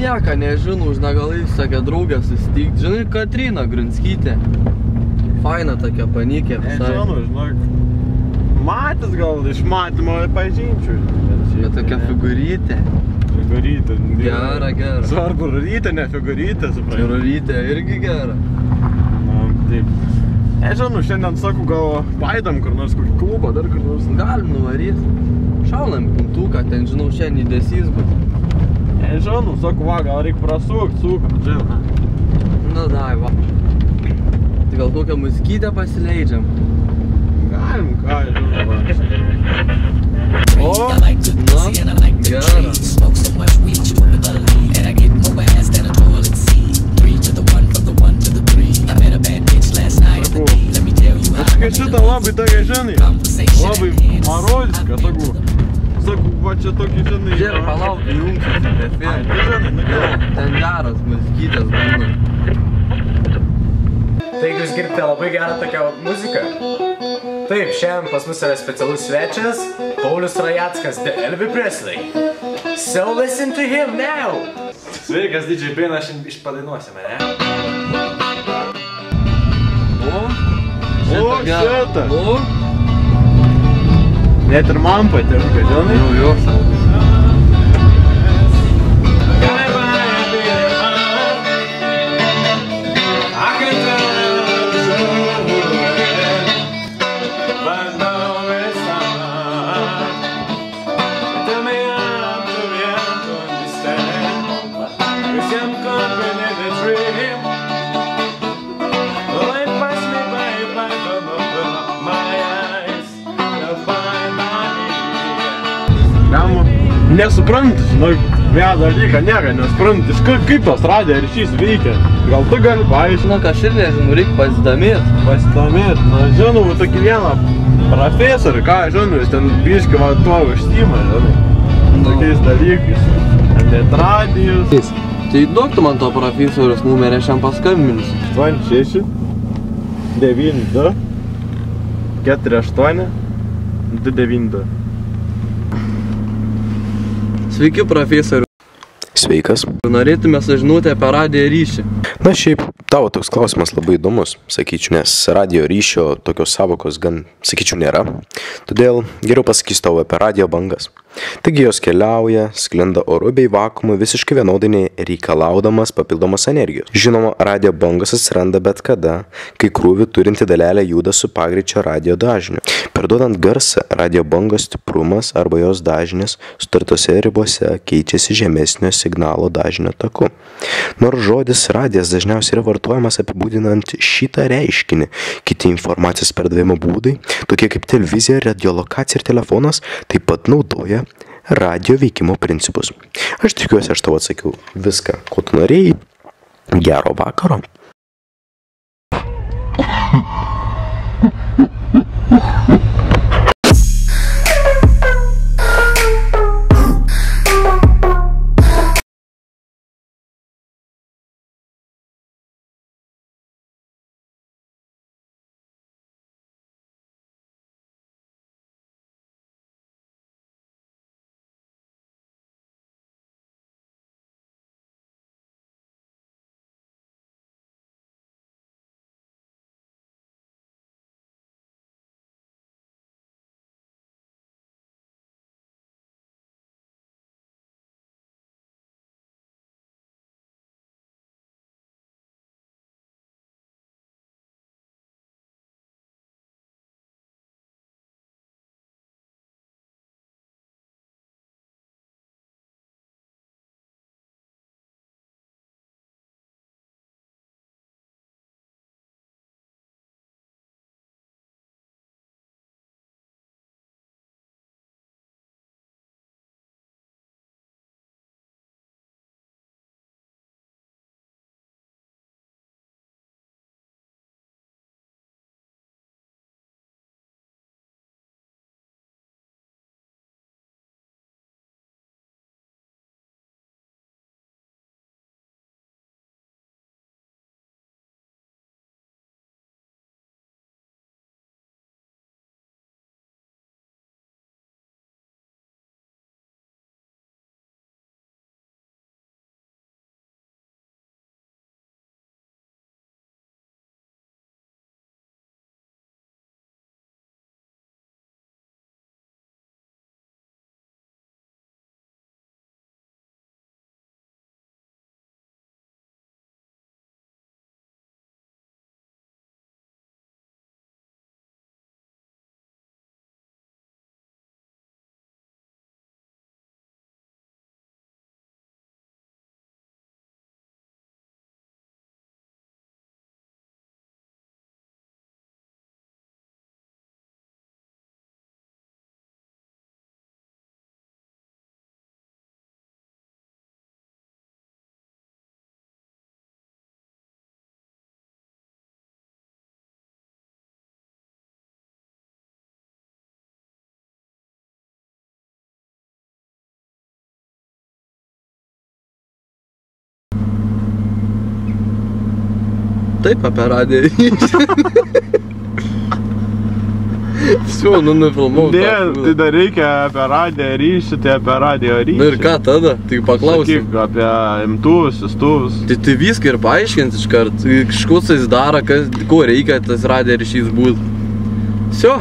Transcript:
nieka nežinau, žinai, gal jis tokia draugė susitikti. Žinai, Katrina Grunskytė. Faina tokia panikė visai. Žinok, matęs gal iš matymo pažinčių. Bet tokia figūrytė. Figūrytė. Gera. Svarbu, rytė, ne figūrytė, suprantu. Ir rytė irgi gera. Na, taip. Žinau, šiandien sakau, gal paidam kur nors kokį klubą, dar kur nors. Galim nuvarys. Šaunam puntuką, ten, žinau, šiandien įdėsys bus. Žinau, sakau, va, gal reik prasukt, sukam, žinau. Na, dai, va. Tai gal kokią muzikytę pasileidžiam? Galim, ką, žinau, va. O, na, gera. Aš kai šitą labai tokia, žinai, labai maroliška, sakau, va čia tokį, žinai, Žiūrėk, palauk, įjungsiu, Ai, tai žinai, nu gerai. ten geras muzikytės būna. Taigi jūs girdite labai gerą tokią muziką. Taip, šiandien pas mus yra specialus svečias Paulius Rajackas, The Elvis Presley. So listen to him now! Sveikas, DJ Pina, šiandien išpadainuosime, ne? O, šitą! O, Net ir man patinka, žinai? jau. Nesuprantu, žinok, vieną dalyką, nieko nesuprantu, kaip tos radijo ryšys veikia. Gal tu gali paaiškinti? Žinok, aš ir nežinau, reikia pasidomėt. Na, žinau, tokį vieną profesorių, ką, žinau, jis ten biškį va tuo užsiima, žinai. Tokiais dalykais. Net radijus. Tai duok tu man to profesorius numerį, aš jam paskambinsiu. 86 92 48 292. Sveiki, profesoriu. Sveikas. Norėtume sužinoti apie radijo ryšį. Na šiaip, tavo toks klausimas labai įdomus, sakyčiau, nes radijo ryšio tokios savokos gan, sakyčiau, nėra. Todėl geriau pasakysiu tau apie radijo bangas. Taigi jos keliauja, sklinda oru bei vakuumu visiškai vienodai nereikalaudamas papildomos energijos. Žinoma, radijo bangos atsiranda bet kada, kai krūvį turinti dalelė juda su pagreičio radijo dažniu. Perduodant garsą, radijo bangos stiprumas arba jos dažnis sutartose ribose keičiasi žemesnio signalo dažnio taku. Nors žodis radijas dažniausiai yra vartojamas apibūdinant šitą reiškinį, kiti informacijos perdavimo būdai, tokie kaip televizija, radiolokacija ir telefonas, taip pat naudoja radijo veikimo principus. Aš tikiuosi, aš tau atsakiau viską, ko tu norėjai. Gero vakaro. taip apie radiją ryšį. Siu, nufilmau. Ne, tai dar reikia apie radiją ryšį, tai apie radijo ryšį. Na ir ką tada? Tik paklausim. Sakyk, apie imtuvus, sistuvus. Tai viską ir paaiškins iš kart. Kažkus jis daro, ko reikia tas radijo ryšys būt. Siu.